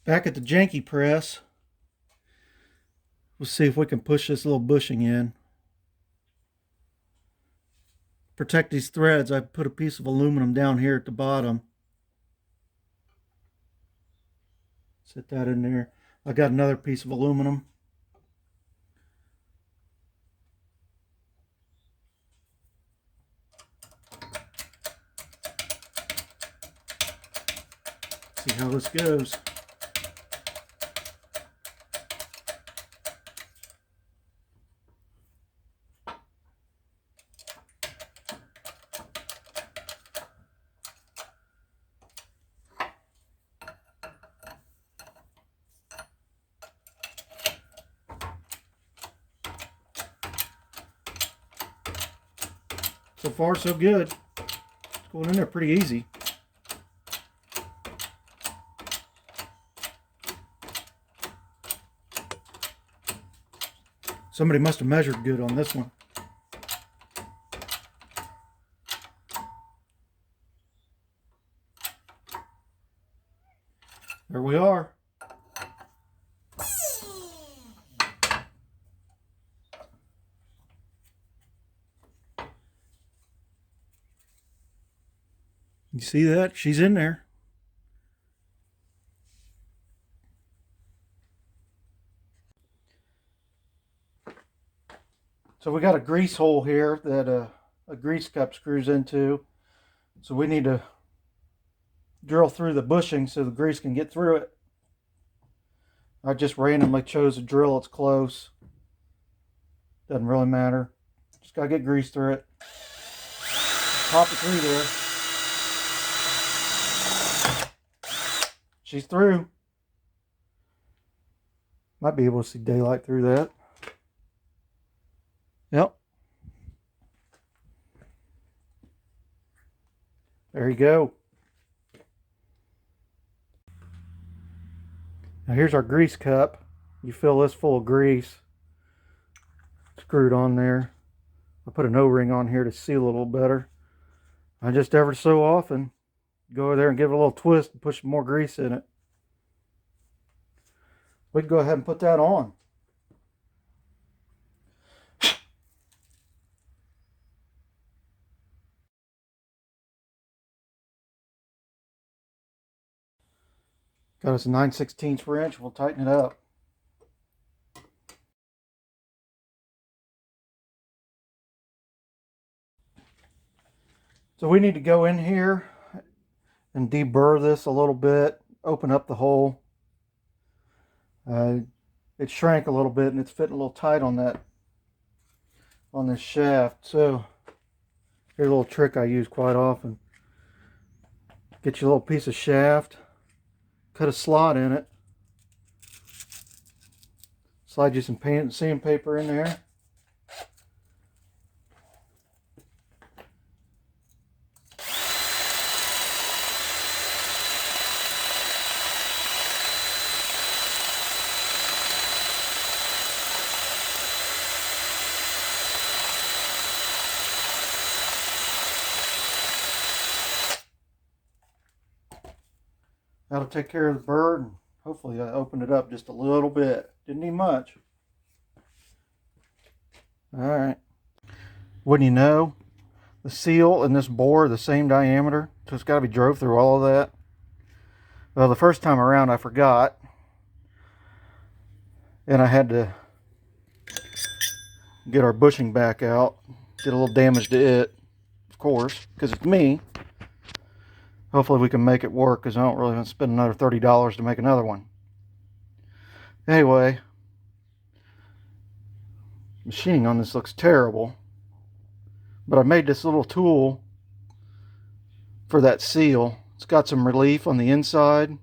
Back at the janky press, we'll see if we can push this little bushing in. Protect these threads, I put a piece of aluminum down here at the bottom. Set that in there. I got another piece of aluminum. See how this goes. So far, so good. It's going in there pretty easy. Somebody must have measured good on this one. There we are. You see that? She's in there. So we got a grease hole here that a grease cup screws into. So we need to drill through the bushing so the grease can get through it. I just randomly chose a drill that's close. Doesn't really matter. Just gotta get grease through it. Pop it through there. She's through. Might be able to see daylight through that. Yep. There you go. Now here's our grease cup. You fill this full of grease. Screwed on there. I put an O-ring on here to seal it a little better. I just ever so often go over there and give it a little twist and push more grease in it. We can go ahead and put that on. Got us a 9/16 wrench. We'll tighten it up. So we need to go in here and deburr this a little bit. Open up the hole. It shrank a little bit and it's fitting a little tight on this shaft. So here's a little trick I use quite often. Get your little piece of shaft. Cut a slot in it. Slide you some paint and sandpaper in there. That'll take care of the bird, and hopefully I opened it up just a little bit. Didn't need much. Alright. Wouldn't you know, the seal and this bore are the same diameter, so it's got to be drove through all of that. Well, the first time around I forgot, and I had to get our bushing back out. Did a little damage to it, of course, because it's me. Hopefully we can make it work, because I don't really want to spend another $30 to make another one. Anyway, machining on this looks terrible, but I made this little tool for that seal. It's got some relief on the inside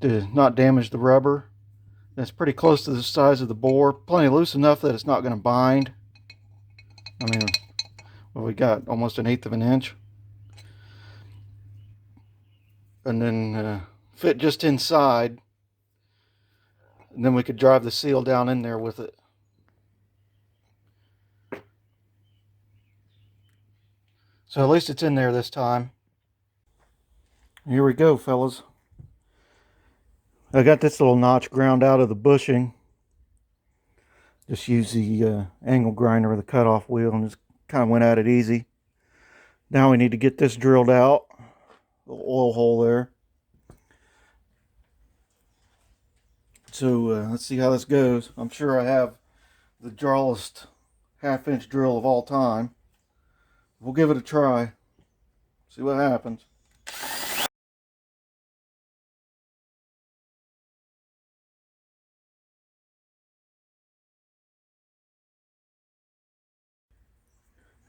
to not damage the rubber. And it's pretty close to the size of the bore, plenty loose enough that it's not going to bind. I mean, well, we got almost 1/8 of an inch. And then fit just inside, and then we could drive the seal down in there with it. So at least it's in there this time. Here we go, fellas. I got this little notch ground out of the bushing. Just use the angle grinder with the cutoff wheel and just kind of went at it easy. Now we need to get this drilled out. Little oil hole there. So let's see how this goes. I'm sure I have the jawless 1/2-inch drill of all time. We'll give it a try. See what happens.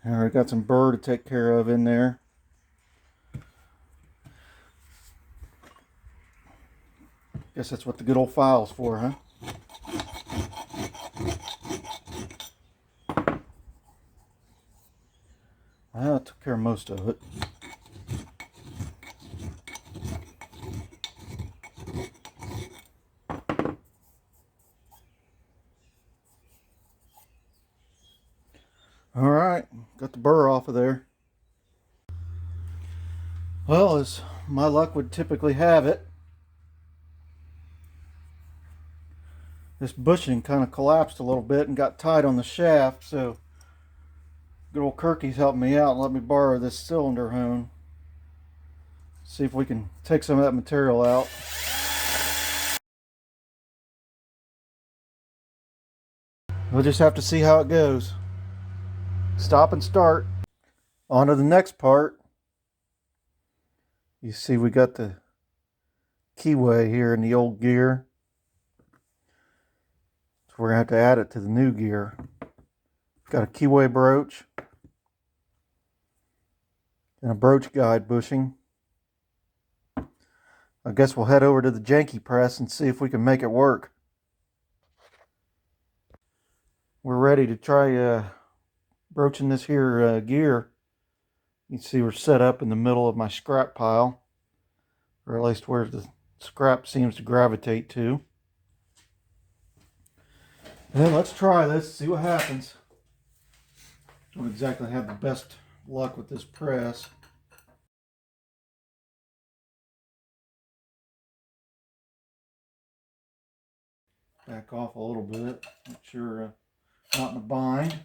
Alright, got some burr to take care of in there. Guess that's what the good old file's for, huh? Well, I took care of most of it. Alright, got the burr off of there. Well, as my luck would typically have it, this bushing kind of collapsed a little bit and got tight on the shaft, so good old Kirky's helping me out and let me borrow this cylinder hone. See if we can take some of that material out. We'll just have to see how it goes. Stop and start. On to the next part. You see we got the keyway here in the old gear. So we're going to have to add it to the new gear. Got a keyway broach and a broach guide bushing. I guess we'll head over to the janky press and see if we can make it work. We're ready to try broaching this here gear. You can see we're set up in the middle of my scrap pile, or at least where the scrap seems to gravitate to. And let's try this, see what happens. Don't exactly have the best luck with this press. Back off a little bit, make sure not in a bind.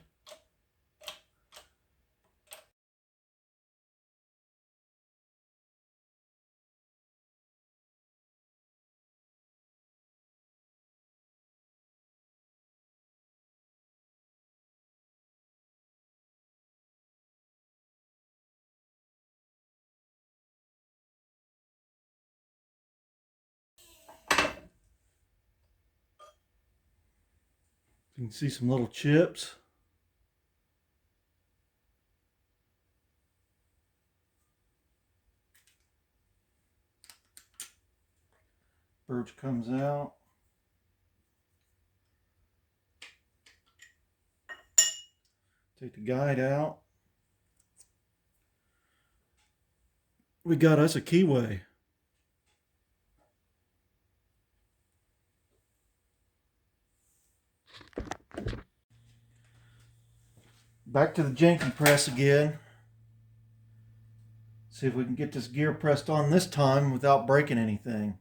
You can see some little chips. Broach comes out. Take the guide out. We got us a keyway. Back to the janky press again. See if we can get this gear pressed on this time without breaking anything.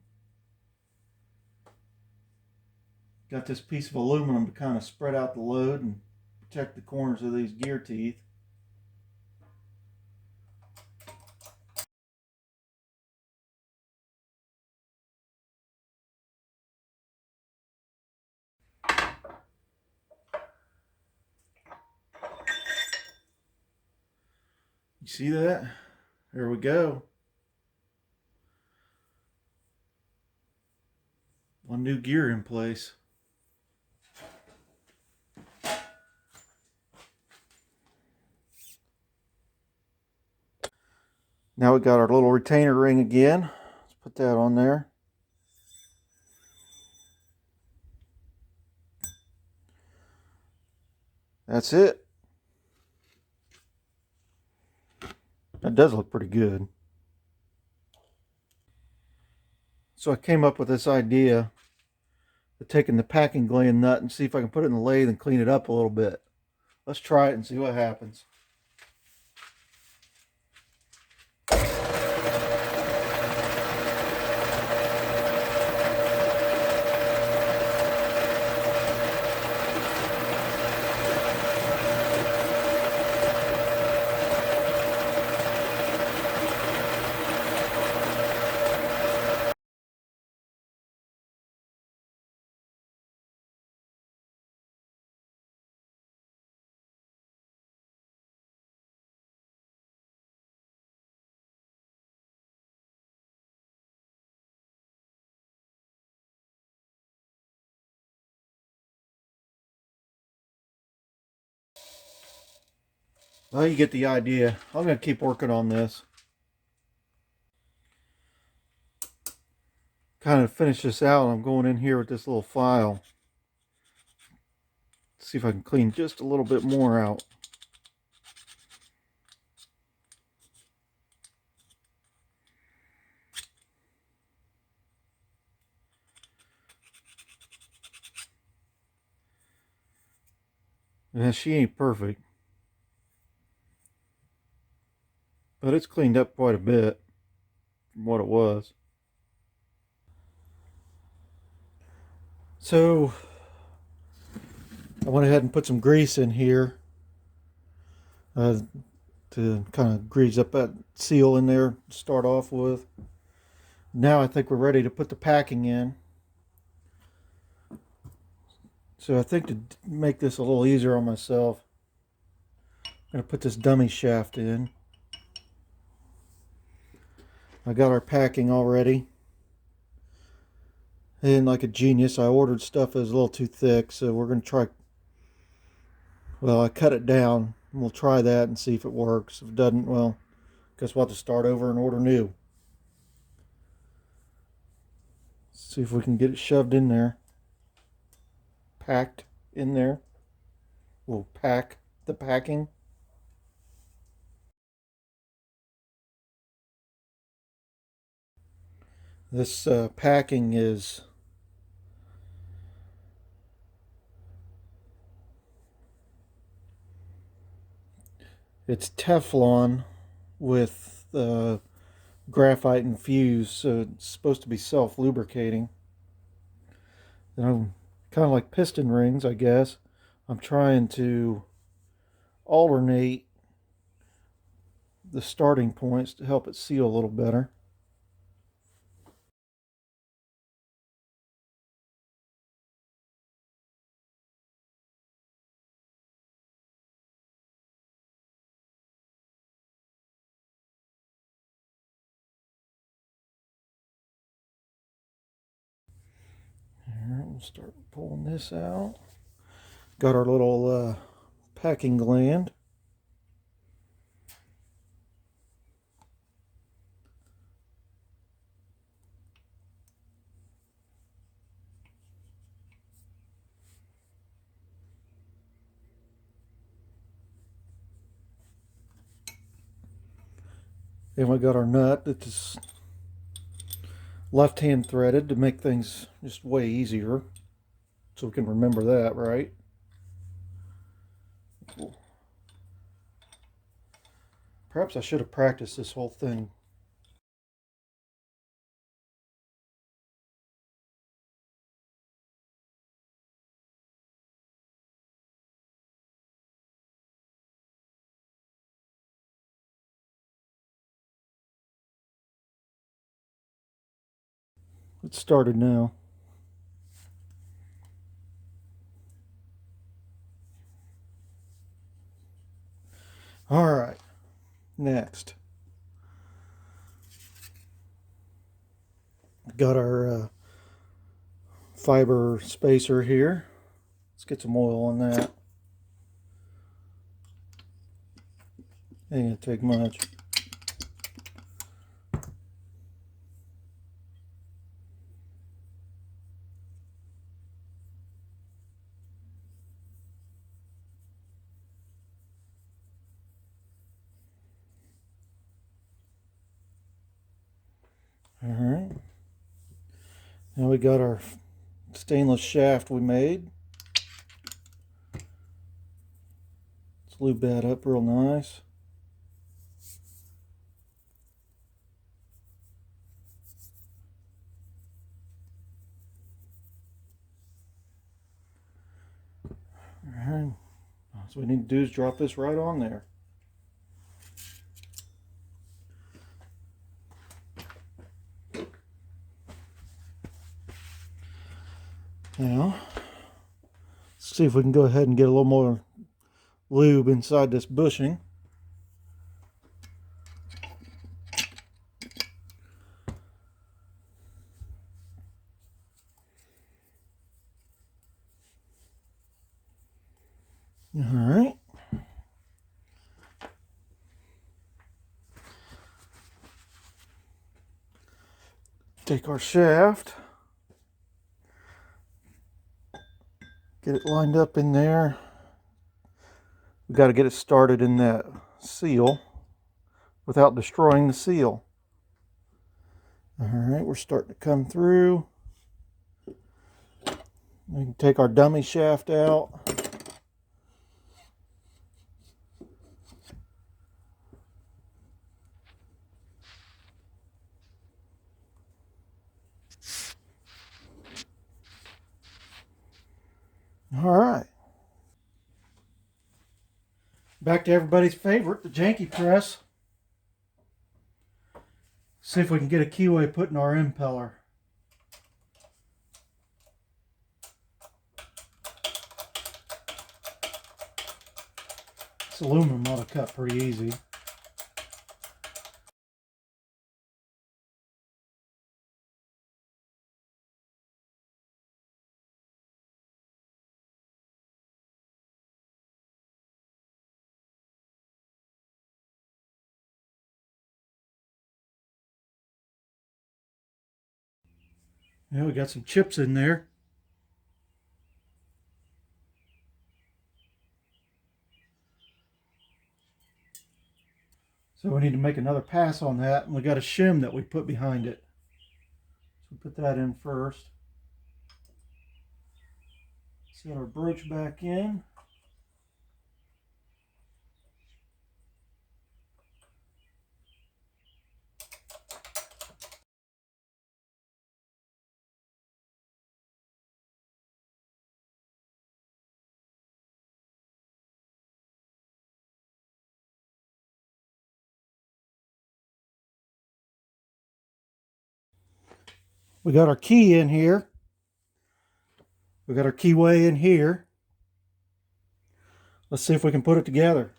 Got this piece of aluminum to kind of spread out the load and protect the corners of these gear teeth. You see that? There we go. One new gear in place. Now we got our little retainer ring again. Let's put that on there. That's it. That does look pretty good. So I came up with this idea of taking the packing gland nut and see if I can put it in the lathe and clean it up a little bit. Let's try it and see what happens. Well, you get the idea. I'm going to keep working on this. Kind of finish this out. I'm going in here with this little file. See if I can clean just a little bit more out. Yeah, she ain't perfect, but it's cleaned up quite a bit from what it was. So I went ahead and put some grease in here to kind of grease up that seal in there to start off with. Now I think we're ready to put the packing in. So I think to make this a little easier on myself, I'm going to put this dummy shaft in. I got our packing already. And like a genius, I ordered stuff that was a little too thick, so we're going to try, well, I cut it down. And we'll try that and see if it works. If it doesn't, well, guess we'll have to start over and order new. See if we can get it shoved in there. Packed in there. We'll pack the packing. This packing is it's Teflon with graphite infused, so it's supposed to be self-lubricating. And I'm kind of like piston rings, I guess. I'm trying to alternate the starting points to help it seal a little better. Alright, we'll start pulling this out. Got our little packing gland. And we got our nut that's left hand threaded to make things just way easier. So we can remember that, right? Cool. Perhaps I should have practiced this whole thing. It started now. All right, next. Got our fiber spacer here. Let's get some oil on that. Ain't gonna take much. All right. Now we got our stainless shaft we made. Let's lube that up real nice. All right. So we need to do is drop this right on there. Now, let's see if we can go ahead and get a little more lube inside this bushing. All right. Take our shaft, get it lined up in there. We got to get it started in that seal without destroying the seal. All right, we're starting to come through. We can take our dummy shaft out. All right. Back to everybody's favorite, the janky press. See if we can get a keyway put in our impeller. This aluminum ought to cut pretty easy. Yeah, we got some chips in there. So we need to make another pass on that, and we got a shim that we put behind it. So we put that in first. Set our broach back in. We got our key in here. We got our keyway in here. Let's see if we can put it together.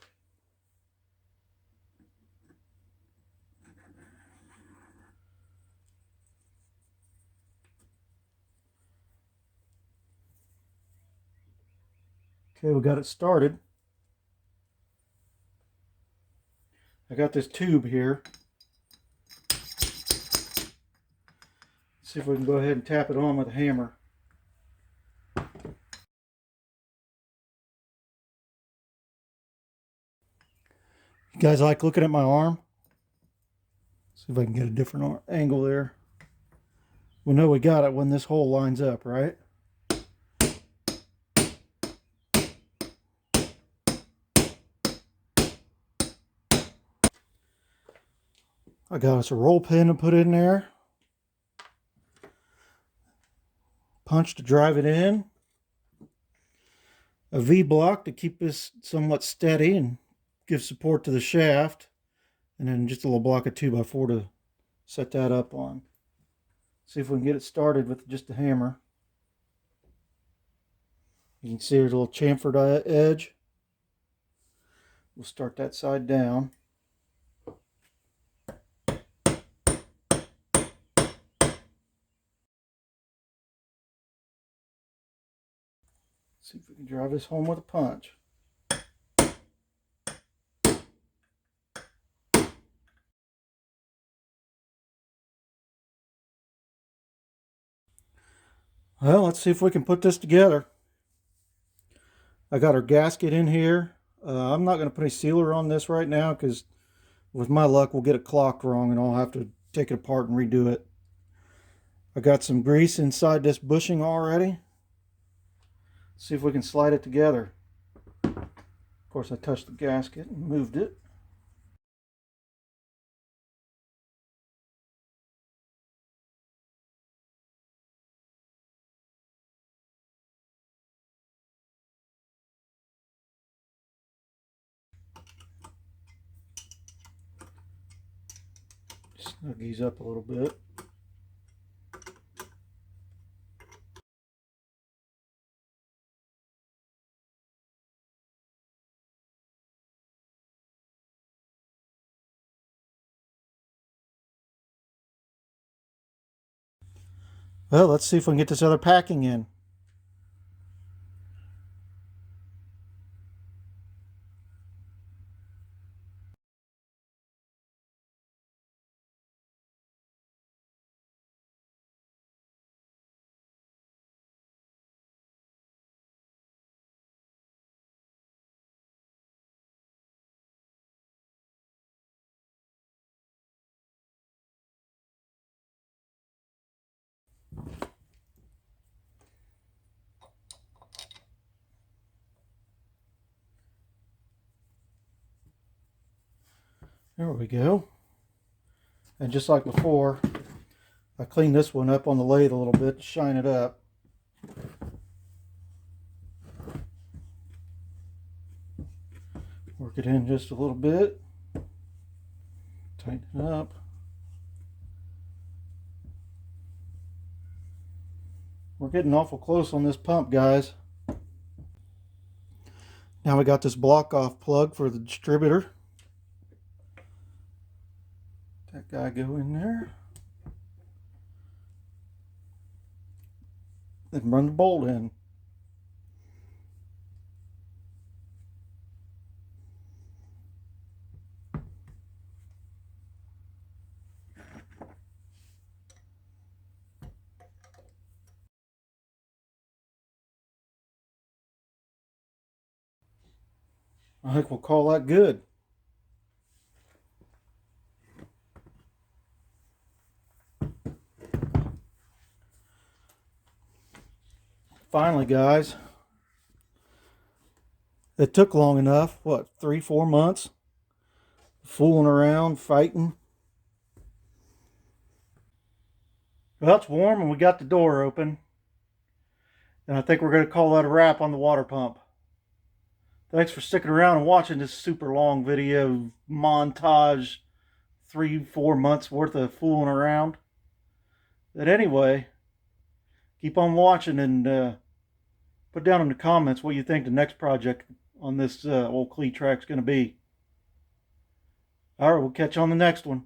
Okay, we got it started. I got this tube here. Let's see if we can go ahead and tap it on with a hammer. You guys like looking at my arm? See if I can get a different angle there. We'll know we got it when this hole lines up, right? I got us a roll pin to put in there. Punch to drive it in. A V-block to keep this somewhat steady and give support to the shaft. And then just a little block of 2x4 to set that up on. See if we can get it started with just a hammer. You can see there's a little chamfered edge. We'll start that side down. See if we can drive this home with a punch. Well, let's see if we can put this together. I got our gasket in here. I'm not going to put a sealer on this right now because with my luck we'll get it clocked wrong and I'll have to take it apart and redo it. I got some grease inside this bushing already. See if we can slide it together. Of course I touched the gasket and moved it. Snug these up a little bit. Well, let's see if we can get this other packing in. There we go. And just like before, I cleaned this one up on the lathe a little bit to shine it up. Work it in just a little bit. Tighten it up. We're getting awful close on this pump, guys. Now we got this block off plug for the distributor. That guy go in there. Then run the bolt in. I think we'll call that good. Finally, guys, it took long enough. What, 3-4 months? Fooling around, fighting. Well, it's warm and we got the door open. And I think we're going to call that a wrap on the water pump. Thanks for sticking around and watching this super long video montage. 3-4 months worth of fooling around. But anyway, keep on watching and put down in the comments what you think the next project on this old Cletrac is going to be. All right, we'll catch you on the next one.